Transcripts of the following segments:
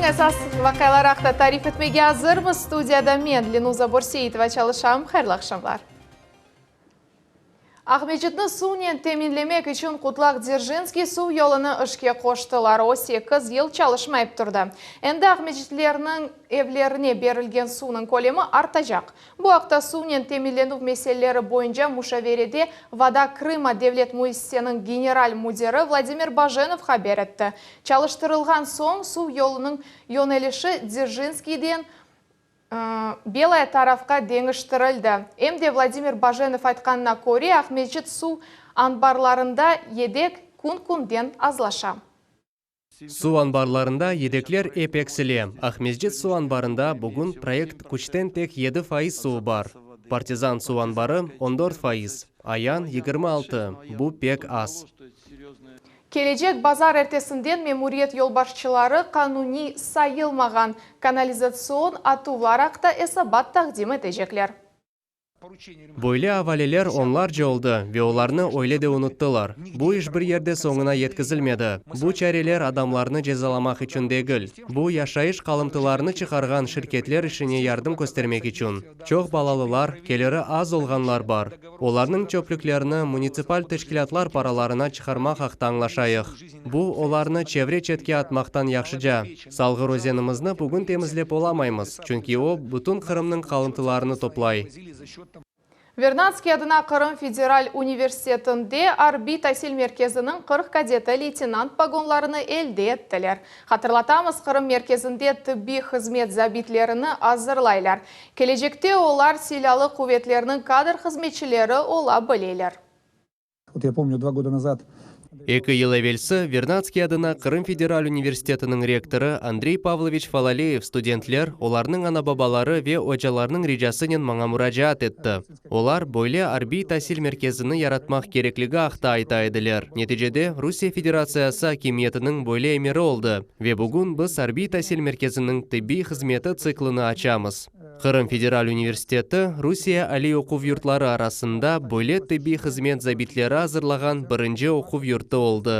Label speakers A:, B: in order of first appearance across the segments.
A: Күннің әсас вақайларақта тариф етмеге азырмыз. Студияда мен, Ленуза Борсейтова çalışам. Хайрлы ақшамлар. Ахмеджетні сумен теминлемек үшін Құтлақ Дзержинский су yolını ішке қоштылар. О 8 ел çalışmayып тұрды. Әнді Ахмеджетлерінің evlerine берілген суның көлемі артажақ. Бұл ақта сумен теминлену меселелері бойынша Мушавереде Вода Крыма Девлет Муиссенің генераль мудері Владимир Баженов хабар етті. Çalıştырылған соң су yolының yönelişi Дзержинскийден Белая тарафқа деңіштірілді. Әмде Владимир Баженов айтқанына көре Ахмеджет су анбарларында едек күн-күнден азлаша.
B: Су анбарларында едеклер эпексіле. Ахмеджет су анбарында бүгін проект күштен тек 7% су бар. Партизан су анбары 14%, Аян 26%. Бұл пек аз.
A: Келечек базар әртесінден мемуриет yolbaşçıları kanuni sayılmаған канализацион атуларақта эсабат тақдим етежеклер.
B: Бойле авалелер onlar жолды, ve оларны ойледе unuttылар. Бұл іш бір ерде соңына еткізілмеді. Бұл чәрелер адамларны жезаламақ үшін дегіл. Бұл яшайыш қалымтыларны чықарған шirketlер ішіне ярдым көстермек үшін. Çok балалылар, келері аз олғанлар бар. Оларның чөпліклеріні муниципаль тешкілатлар параларына чықармақ ақта аңлашайық. Бұл оларны чевре четке атмақтан яқшыжа. Салғыр өзенімізні бүгін темізлеп оламаймыз, чүнки о бүтін Қырымның қалымтыларыны топлай.
A: Вернадский адына Қырым Федераль университетінде Арби тәсіл мерkezінің 40 кадеті лейтенант погонларыны әлде еттілер. Қатырлатамыз Қырым мерkezінде тібби қызмет забитлеріні азырлайлар. Кележекте олар силалы құветлерінің кадр қызметшілері ола білейлер.
C: Вот я помню, 2 года назад
B: 2 ел әвелсі Вернадский адына Қырым Федераль университетінің ректоры Андрей Павлович Фалалеев студентлер, оларның ана-бабалары ве очаларның рижасынен маңа мұражаат етті. Олар бойле Арби тәсіл мерkezіні яратмақ кереклігі ақта айта еділер. Нетижеде Русия Федерациясы акимиетінің бойле емері олды. Ве бүгін біз Арби тәсіл мерkezінің тибби қызметі циклыны ачамыз. Қырым Федераль университеті Русия али оқув юртлары арасында бойле тибби қызмет забитлері азырлаған бірінші оқув юрты олды.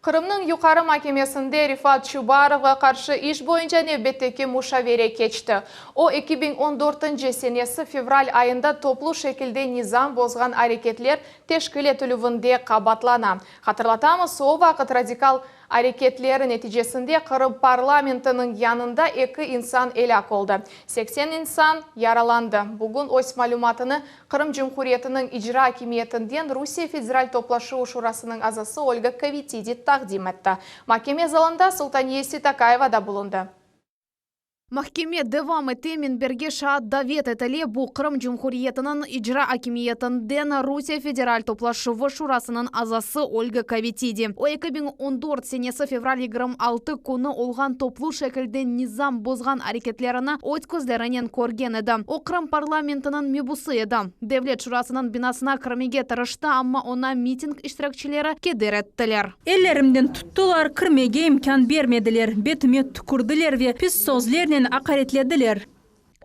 A: Қырымның юқары макемесінде Рифат Чубаровға қаршы іш бойынша небеттеке мушавере кечті. О 2014 сенесі февраль айында топлу шекілде низам бозған әрекетлер тешкіл етілуінде қабатлана. Қатырлатамыз, о вақыт радикал әрекетлері нәтижесінде Қырым парламентінің янында 2 инсан елак олды. 80 инсан яраланды. Бүгін ось малюматыны Қырым Жұмхуриетінің ижра акимиетінден Русия Федераль топлашу шурасының азасы Ольга Кавитиди тақдим етті. Макеме залында Султанияси Такаева да бұлынды. Махкеме девамы темен берге шаат давет етіле бұл Қырым Жұмхуриетінің ижра акимиетінден Русия Федераль топлашывы шурасының азасы Ольга Кавитиди. О 2014 сенесі февраль 26 күні олған топлу шекілден низам бозған әрекетлеріні от көздерінен көрген еді. О Қырым парламентінің мебусы еді. Девлет шурасының бинасына кірмеге тырышты, амма она митинг іштірекчілері кедер еттілер.
D: Эллерімден тұттылар, кірмеге имкан бермеділер, бетіме түкірділер ве пис сөзлерінен ақаретледілер.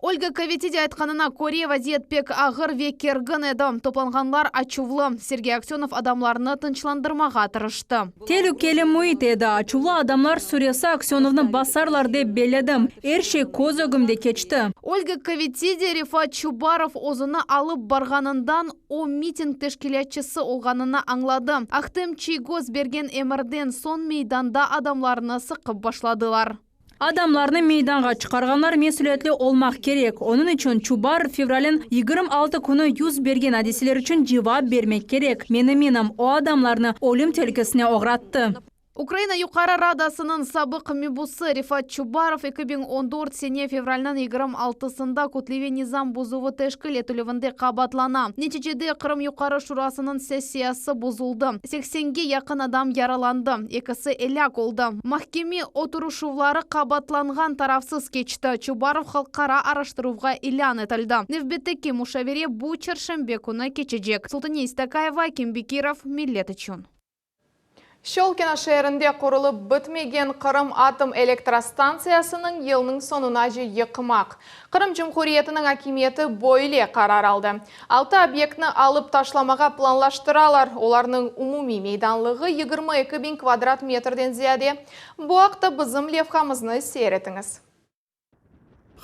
A: Ольга Кавитиди айтқанына көре вазиет пек ағыр ве кергін еді. Топланғанлар ачувлы. Сергей Аксенов адамларыны тынчландырмаға тырышты.
D: Телу келі мұйт еді. Ачувлы адамлар Сүресі Аксеновны басарлар деп беледім. Әршей көз өгімде кечті.
A: Ольга Кавитиди Рифат Чубаров озыны алып барғанындан о митинг тешкілетчісі олғанына аңлады. Ақтым чийгоз берген емірден сон мейданда адамларыны сықып башладылар.
D: Адамларны мейданға чықарғанлар месулетлі олмақ керек. Оның үшін Чубар февралін 26 күні юз берген әдеселер үшін жауап бермек керек. Менім о адамларны өлім телкесіне оғратты.
A: Украина Юқары Радасының сабық мебусы Рифат Чубаров 2014 сене февральнан 26-сында Кутлеве низам бузуы тешкіл етілівінде қабатлана. Нетижеде Қырым Юқары Шурасының сессиясы бұзылды. 80-ге яқын адам яраланды. Екісі эляк олды. Махкеме отырушулары қабатланған тарафсыз кечті. Чубаров халқара араштыруға илян етілді. Невбеттеке мушавере бұ чаршембе күні кечежек. Султанияси Такаева, Ким Бекиров, Миллет үшін. Щолкина шәрінде құрылып бітмеген Қырым атом электростанциясының елінің сонuna йықымақ. Қырым Жұмхуриетінің акиметі бойле қарар алды. 6 объектіні алып ташламаға планлаштыралар. Оларның умуми мейданлығы 22.000 квадрат метрден зияде. Бұл ақта бізім левхамызны сейретіңіз.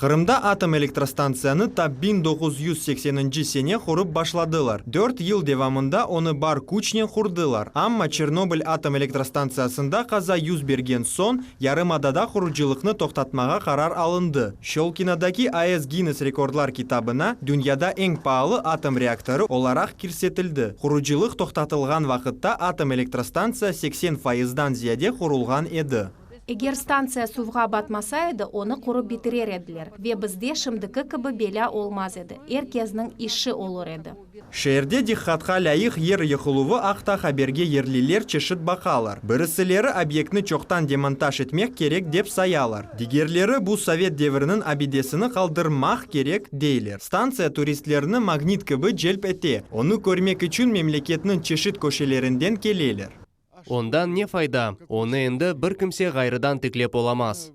E: Қырымда атом электростанцияны тап 1980 сене құрып башладылар. 4 ел девамында оны бар күчнен құрдылар. Амма Чернобыль атом электростанциясында қаза юз берген сон, ярымадада құручылықны тоқтатмаға қарар алынды. Щолкинадаки АЭС Гиннес рекордлар китабына дүнияда ең паалы атом реакторы оларақ кирсетілді. Құручылық тоқтатылған вақытта атом электростанция 80%-дан зияде құрылған еді.
F: Егер станция суға батмаса еді, оны құрып бітірер еділер. Ве бізде шымдықы кібі беля олмаз еді. Еркезінің іші олыр еді.
E: Шерде дихатқа лайық ер йықылуы ақта хаберге ерлілер чешіт бақалар. Бірісілері объектіні чоқтан демонтаж етмек керек деп саялар. Дигерлері бұл совет девірінің абидесіні қалдырмақ керек дейлер. Станция туристлеріні магнит кібі желп ете. Оны көрмек үшін мемлекетінің чешіт көшелерінден келелер.
B: Ондан не файда? Оны енді бір кімсе ғайрыдан тіклеп оламаз.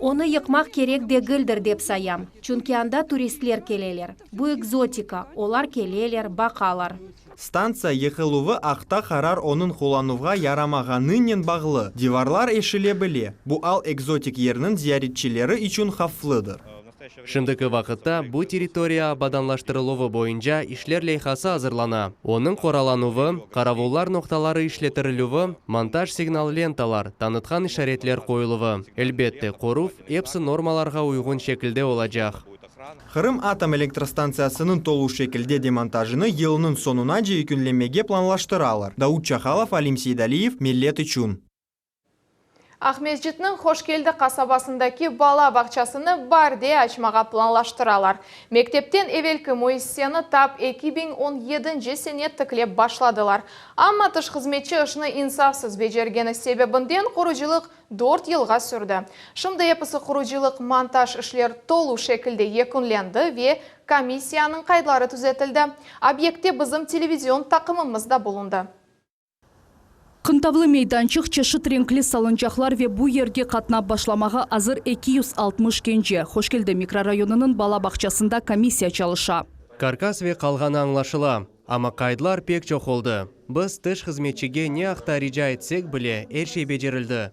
F: Оны йықмақ керек дегілдір деп саям. Чүнки анда туристлер келелер. Бұл экзотика. Олар келелер, бақалар.
E: Станция йықылуы ақта қарар оның қолануға ярамағанынен бағлы. Диварлар ешіле біле. Бұл ал экзотик ерінің зияретчілері үшін хафлыдыр.
B: Шымдықы вақытта бұл территория абаданлаштырылуы бойынша ишлер лейхасы азырлана. Оның қоралануы, қаравулар ноқталары ишлетірілуі, монтаж сигнал ленталар, танытқан ишаретлер қойылуы. Әлбетте, қоруф епсі нормаларға уйғын шекілде олажақ.
E: Қырым атом электростанциясының толу шекілде демонтажыны елінің сонуна жейкүнлемеге планлаштыралар. Дауд Чахалов, Алим Сейдалиев, Миллет үшін.
A: Ахмезжитнің Хошкелді қасабасындаки бала бақчасыны барде açmaға планлаштыралар. Мектептен эвелкі мойсені тап 2017 сене тіклеп башладылар. Амма тыш қызметші ұшыны инсафсыз бежергені себебінден құручылық 4 елға сүрді. Шымды епісі құручылық монтаж ішлер толу шекілде екінленді ве комиссияның қайдлары түзетілді. Объекте бізім телевизион тақымымызда болынды.
D: Қынтавлы мейданчық чешіт ренклі салынчақлар ве бұ ерге қатнап башламаға азыр 260 кенже. Хошкелді микрорайонының бала бақчасында комиссия чалыша.
B: Каркас ве қалғаны аңлашыла. Ама қайдлар пек чоқолды. Біз тыш қызметчіге не ақта рижа етсек біле, әршей бежерілді.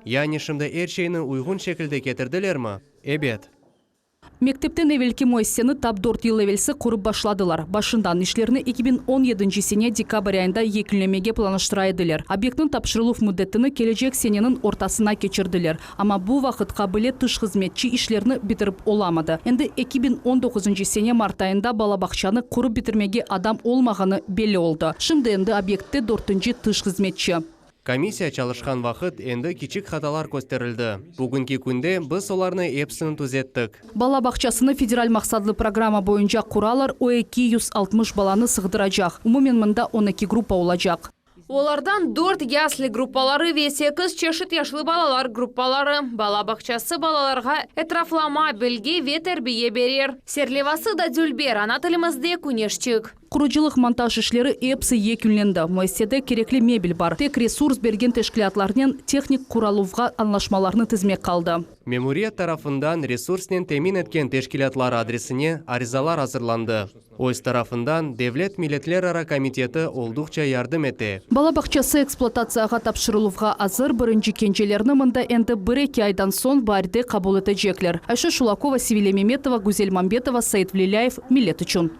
B: Яғни шымды әршейні уйғын шекілде кетірділер ма? Эбет.
D: Мектептен эвелки мойсені тап 4 ел эвелсі құрып башладылар. Башындан ишлеріні 2017 сене декабрь айында екінлемеге планыштыра еділер. Объектінің тапшырылув мүддеттіні кележек сененің ортасына кечірділер. Ама бұл вақытқа біле тыш қызметчі ишлеріні бітіріп оламады. Енді 2019 сене март айында балабақшаны құрып бітірмеге адам олмағаны белі олды. Шымды енді объектте 4-ші тыш қызметчі.
B: Комиссия чалышқан вақыт енді кичік хаталар көстерілді. Бүгінгі күнде біз оларны епсін түзеттік.
D: Бала бақчасыны федераль мақсадлы программа бойынша құралар 260 баланы сығдырачақ. Умумен мында 12 группа олачақ.
G: Олардан 4 ясли группалары ве 8 чешіт яшлы балалар группалары. Бала бақчасы балаларға этрафлама білге ве тәрбие берер. Серлевасы да дүлбер, ана тілімізде күнешчік.
D: Құручылық монтаж ішлері епсі екінленді. Мойседе керекли мебель бар. Тек ресурс берген тешкілатларнен техник құралуға анлашмаларны тізмек қалды.
B: Мемуриет тарафындан ресурснен темин еткен тешкілатлар адресіне аризалар азырланды. Ойс тарафындан Девлет Милетлер ара комитеті олдықча ярдым еті.
D: Бала бақчасы эксплуатацияға тапшырылуға азыр бірінші кенжелерні мында енді 1-2 айдан сон барде қабыл етежеклер. Айша Шулакова, Севилия Меметова, Гузель Мамбетова, Саид Влиляев, Милет үшін.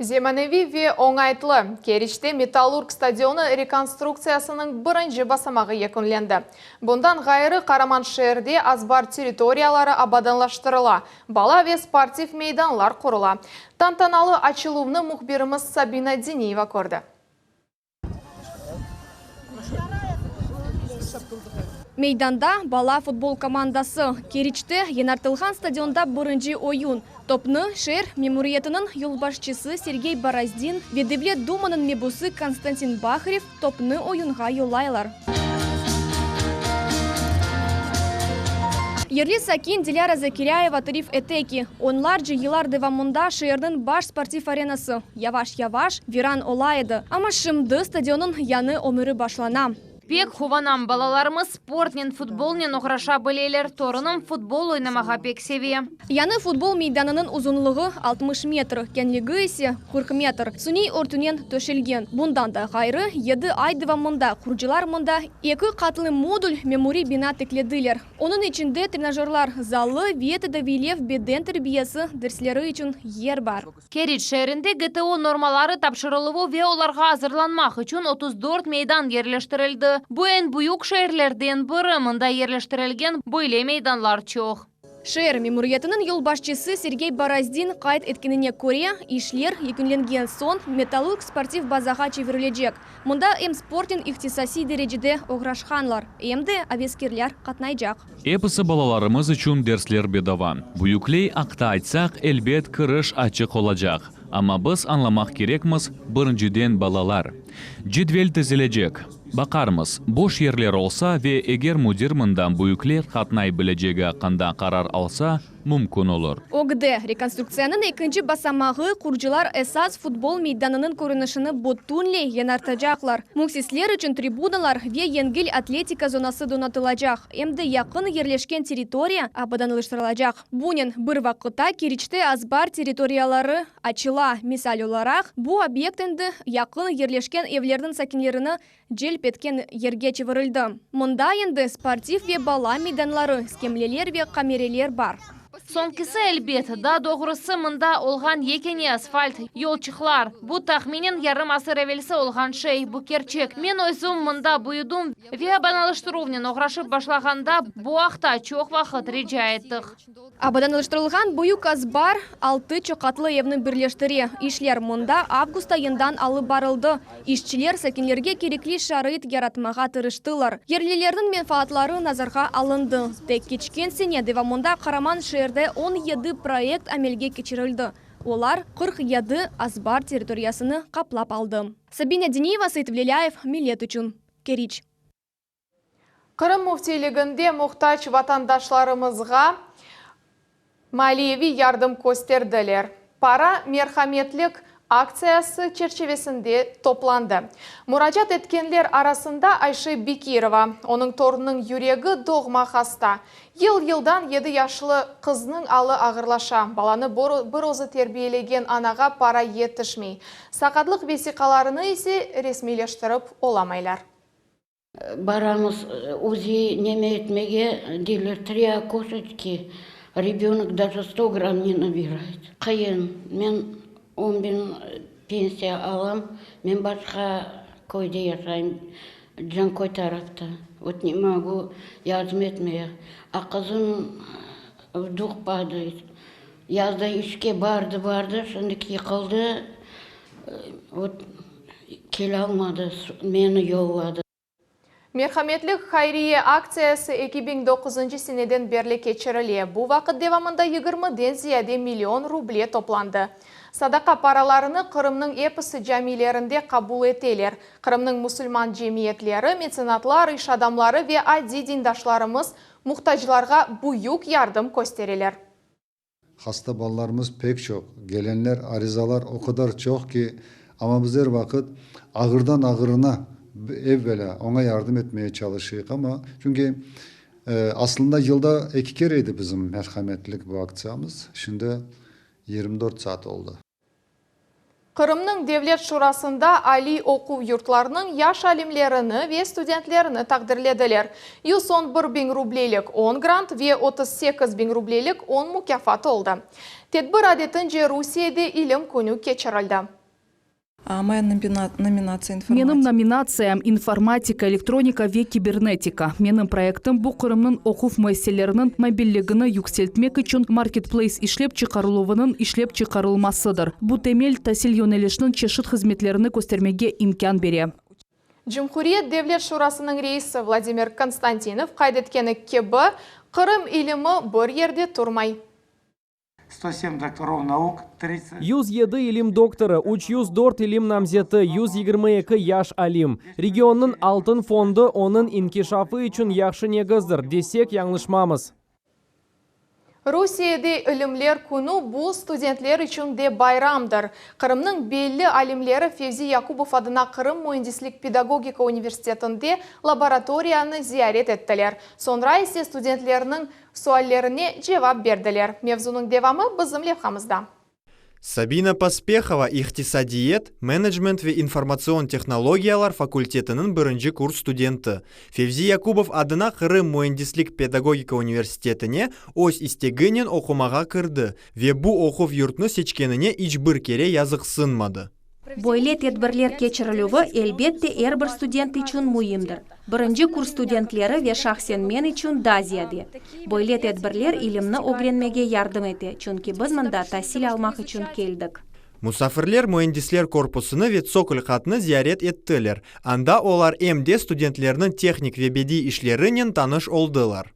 A: Земаневи ве оңайтлы. Керичте Металлург стадионы реконструкциясының бірінші басамағы екінленді. Бұндан ғайыры Қараман шерде азбар территориялары абаданлаштырыла. Бала ве спортив мейданлар құрыла. Тантаналы ачылуыны мұхбиріміз Сабина Денеева көрді.
H: Мейданда бала футбол командасы. Керичте енартылған стадионда бірінші ойын. Топны шер мемуриетінің юлбашчысы Сергей Бороздин, Ведевлет думанын мебусы Константин Бахарев топны ойынға юлайлар. Ерлі Сакин Диляра Закиряева Тариф Этеки. Онлар жылар девамында шердің баш спортив аренасы. Яваш-яваш Виран олайды. Ама шымды стадионын яны өмірі башлана.
G: Пек хованам балаларымыз спортнен, футболнен оғраша білелер, торыным футбол ойнамаға пек севе.
H: Яны футбол мейданының ұзынлығы 60 метр, кенлігі есе 40 метр. Сүней ортунен төшелген. Бұндан да ғайры, еді ай дывамында, құржылар мұнда 2 қатлы модуль мемори бина текледілер. Оның ішінде тренажерлар залы, веті давилев беден тәрбиесі дәрслері үшін ер бар.
G: Керич шәрінде ГТО нормалары тапшырылығы ве оларға азырланмақ үшін 34 мейдан ерлештірілді. Бұйын бұйық шәрлерден бұры мұнда ерлештірілген бұйле мейданлар чоқ.
H: Шер мемориятының юлбашчысы Сергей Бороздин қайт еткеніне көре, ишлер екінленген сон металлург спортив базаға чевірілежек. Мұнда спортин ихтисаси дәрежеде оғрашханлар, емді авескерлер қатнайжақ.
I: Эпысы балаларымыз үшін дерслер бедава. Бұйуклей ақта айтсақ, әлбет кіріш ачық олажақ. Ама біз анламақ керекміз біріншіден балалар. Жидвел тізілежек. Бақармыз, бош ерлер олса ве егер мудир мындан бұйуклер қатнай білежегі қанда қарар алса, мүмкін олыр.
H: Огде реконструкцияның екінші басамағы құржылар эсас футбол мейданының көрінішіні бұттунле енартажақлар. Мұксислер үшін трибуналар ве енгіл атлетика зонасы донатылажақ. Емді яқын ерлешкен территория абаданылыштырылажақ. Бұнен бір вақыта керичте азбар территориялары ачыла. Мисал оларақ, бұл объектінді яқын ерлешкен евлердің сәкінлеріні желп еткен ерге чевірілді. Мұнда енді спортив ве бала мейданлары, скемлелер ве камерелер бар.
G: Соңкысы әлбет, да доғырысы мұнда олған екене асфальт, елчықлар. Бұ тахменен ярым асыр әвелсі олған шей, бұ керчек. Мен ойзым мұнда бұйыдым, ве абаналыштыровнен оғрашып башлағанда бұ ақта чоқ вақыт реджа еттіқ.
H: Абаданылыштырылған бұйық азбар 6 чоқатлы евні бірлештіре. Ишлер мұнда август айындан алы барылды. Ишчілер сәкенлерге керекли шарыт яратмаға тырыштылар. Ерлелердің менфаатлары назарға алынды. Тек кечкен сене девамонда қараман шерде 17 проект әмелге кечірілді. Олар 47 азбар территориясыны қаплап алды. Сабина Денеева, Саид Влеляев, Милет үшін. Керич.
A: Қырым мүфтейлігінде мұқтач ватандашларымызға малиеви ярдым көстерділер. Пара мерхаметлік акциясы черчевесінде топланды. Мұражат еткенлер арасында Айшы Бекирова. Оның торының юрегі доғма хаста. Ел-елдан 7 яшлы қызның алы ағырлаша. Баланы бір өзі тербиелеген анаға пара етішмей. Сақадлық весиқаларыны есе ресмилештіріп оламайлар.
J: Барамыз УЗИ неме етмеге дейлер 3 кошечки. Ребенок даже 100 грамм не набирает. Қиын. Мен 10.000 пенсия алам. Мен башқа койде яшайым. Жанкой тарапта. Вот не могу ярдым етмеге. А қызым вдруг падает. Язда ішке барды, шындық еқылды. Вот келе алмады, мені йоллады.
A: Мерхаметлік хайрие акциясы 2009 сенеден берлі кечіріле. Бұл вақыт девамында 20-ден зияде миллион рубле топланды. Садақа параларыны Қырымның эпысы жамилерінде қабул етелер. Қырымның мұсылман жемиетлері, меценатлар, иш адамлары ве айди диндашларымыз мұқтажыларға бұйық ярдым көстерелер.
K: Hasta ballarımız pek çok. Gelenler, arizalar o kadar çok ki ama biz her vakit ağırdan ağırına evvela ona yardım etmeye çalışıyoruz ama çünkü aslında yılda 2 kereydi bizim merhametlilik bu akçamız. Şimdi 24 saat oldu.
A: Қырымның Devlet Şurasında Ali оқу yurtlarının yaş alimlerini ve studentlerini taqdirlediler. 111.000 rubleylik 10 grant ve 38.000 rubleylik 10 mükafat oldu. Tedbir adetince Rusya'da ilim günü geçirildi.
L: Менің номинациям информатика, электроника ве кибернетика. Менің проектім бұл Қырымның оқуф мәселелерінің мобильлігіні юкселтмек үшін маркетплейс ишлеп чықарылуының ишлеп чықарылмасыдыр. Бұл темел тәсіл йонелешінің чешіт қызметлеріні көстермеге имкан бере.
A: Cumhuriyet Devlet Şurasының рейсі Владимир Константинов қайдеткені кебі Қырым илімі бір ерде тұрмай.
M: 107 докторов наук, 30...
N: 107 илим докторы, 304 илим намзеті, 122 яш алим. Регионның алтын фонды оның инкишафы үшін яқшы негіздір, десек яңлышмамыз.
A: Rusiyada Ilimler kunu bu studentler için de bayramdır. Kırımның belli alimleri Fevzi Yakubov adına Kırım Mühendislik Pedagogika Üniversitetinde laboratoriyаны ziyaret ettiler. Sonra ise studentlerinin suallerine cevap verdiler. Mevzunun devamı bizim levhamızda.
E: Сабина Поспехова иқтисадиет, менеджмент ve информацион технологиялар факультетінің бірінші курс студенті. Февзи Якубов адына Кырым Mühendislik Pedagogika Университетіне өз истегінен оқымаға кірді ве бұ оқув юртны сечкеніне ичбір кере язық сынмады.
F: Бойле тедбірлер кечірілуі әлбетте әрбір студент үшін мұйымдыр. Бірінші курс студентлері ве шахсен мен үшін да зияде. Бойле тедбірлер илімні огренмеге ярдым ете, чүнки біз мында тәсіл алмақ үшін келдік.
E: Мусафирлер mühendisler корпусыны ве цоколь қатны зиярет еттілер. Анда олар МД студентлерінің техник ве беди ишлерінен таныш олдылар.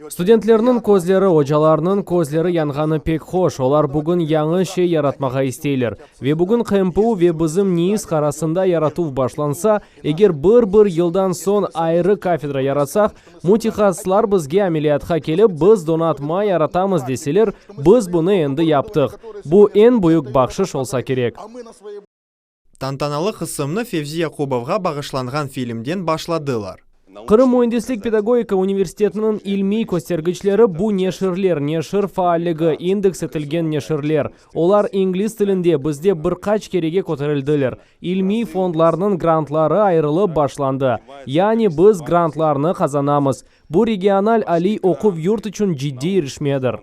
N: Студентлерінің көзлері, ожаларының көзлері янғаны пек хош. Олар бүгін яңы шей яратмаға істейлер. Ве бүгін КМПУ ве бізім ниіз қарасында яратув башланса, егер бір елдан сон айры кафедра яратсақ, мутихаслар бізге амелиятқа келіп, біз донатма яратамыз деселер, біз бұны енді яптық. Бұл ең бұйық бақшыш олса керек.
E: Тантаналы қысымны Февзи Якубовға бағышланған фильмден башладылар.
N: Кырым Mühendislik Pedagogika Университетінің илми көстергічлері бұ нешірлер, нешір фаалігі, индекс етілген нешірлер. Олар инглиз тілінде бізде бір қач кереге көтерілділер. Илми фондларының грантлары айрылы башланды. Яғни біз грантларны қазанамыз. Бұл регионал али оқув юрт үшін жидді ерішмедір.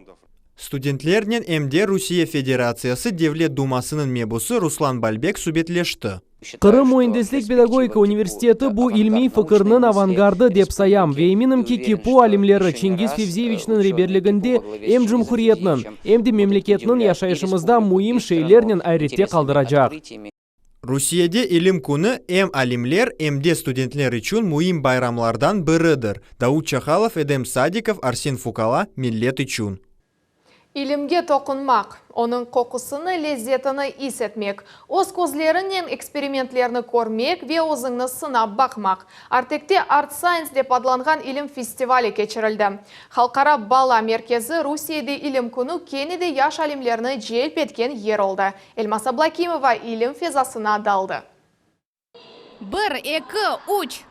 E: Студентлернен МД Русия Федерациясы Девлет Думасының мебусы Руслан Бальбек субетлешті.
N: Кырым Mühendislik Pedagogika Университеті бұл илми фықырның авангарды деп саям. Вейминім ки кипу алимлері Чингиз Февзиевичнің реберлігінде әм жұмхуриетнің, әмді мемлекетнің яшайшымызда мұйым шейлернен айретте қалдырacak.
E: Русияде илим күні әм алимлер, әмде студентлер үшін мұйым байрамлардан бірідір. Дауд Чахалов, Эдем Садиков, Арсен Фукала, миллет үшін.
A: İlimge tokunmak, onun kokusunu, lezzetini hissetmek, öz közlerinden eksperimentlerini görmek ve özünü sınap bakmak. Artek'te Art Science dep adlanğan ilim festivali geçirildi. Halkara Bala Merkezi Rusiyada ilim günü kenide yaş alimlerini celp etken yer oldu. Elmas Ablakimova ilim fezasına daldı.
G: 1, 2, 3.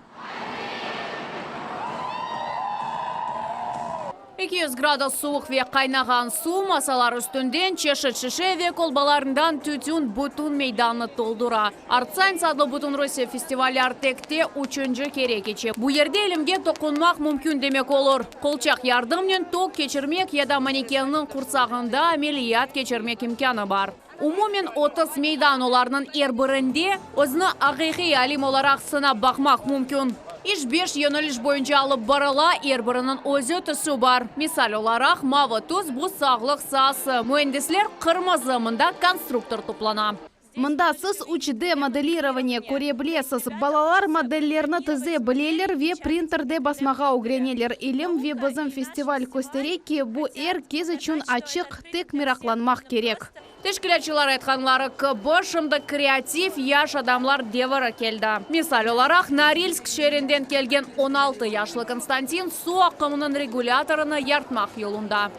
G: 200 градус суық ве қайнаған су масалар үстінден чешет шеше ве колбаларından түтін бұтын мейданы толдыра. Art Science адлы Бұтын Россия фестивалі Артекте 3-ші кере кече. Бұл ерде илімге тоқынмақ мүмкін демек олыр. Қолчақ ярдымнен ток кечірмек яда манекеннің құрсағында амелият кечірмек имканы бар. Умумен 30 мейдан оларының ербірінде өзіні ағиқи алим оларақ сынап бақмақ мүмкін. Иш 5 yöneliş boyunca alып барыла ербірінің өзі түсі бар. Мисал оларақ мавы тұз бұл сағлық сасы. Mühendisler қырмызы мында конструктор туплана.
O: Мында сыз 3D моделирование көре білесіз. Балалар моделлерні тізе білелер ве принтерде басмаға угренелер. Илім ве бізім фестиваль көстереке бұл кез үшін ачық тек мирақланмақ керек.
G: Тешкілетшілер айтқанлары кыбы шымды креатив яш адамлар девары келді. Мисал оларақ Норильск шерінден келген 16 яшлы Константин су ақымының регуляторыны яртмақ yolunda.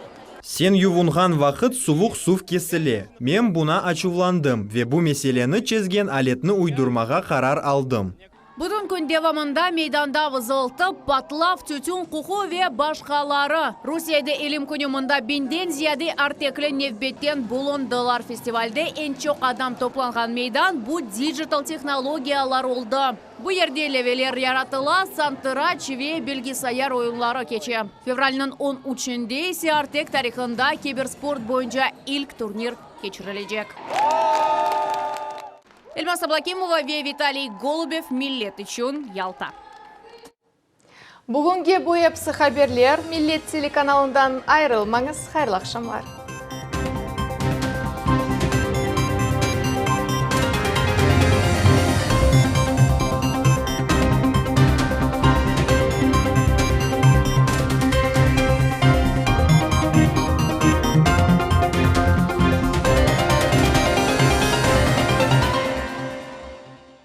E: Сен ювунған вақыт сувуқ сув кесіле. Мен бұна ачувландым ве бұ меселені чезген алетні уйдурмаға қарар алдым.
G: Бүгін күн девамында мейданда вызылтып, патлав, түтін құқы ве башқалары. Русияда илім күні мұнда бинден зияде артеклі невбеттен бұлындылар. Фестивальде ең чоқ адам топланған мейдан бұл диджитал технологиялар олды. Бұл ерде левелер яратыла, сантырач ве белгисаяр ойынлары кече. Февральның 13-інде есе Артек тарихында киберспорт бойынша ilk турнир кечірілежек. Эльмас Аблакимова ве Виталий Голубев, Миллет үшін Ялта.
A: Бүгінге bu hepsi haberler Millet телеканалından ayrılmanız. Hayırlı akşamlar.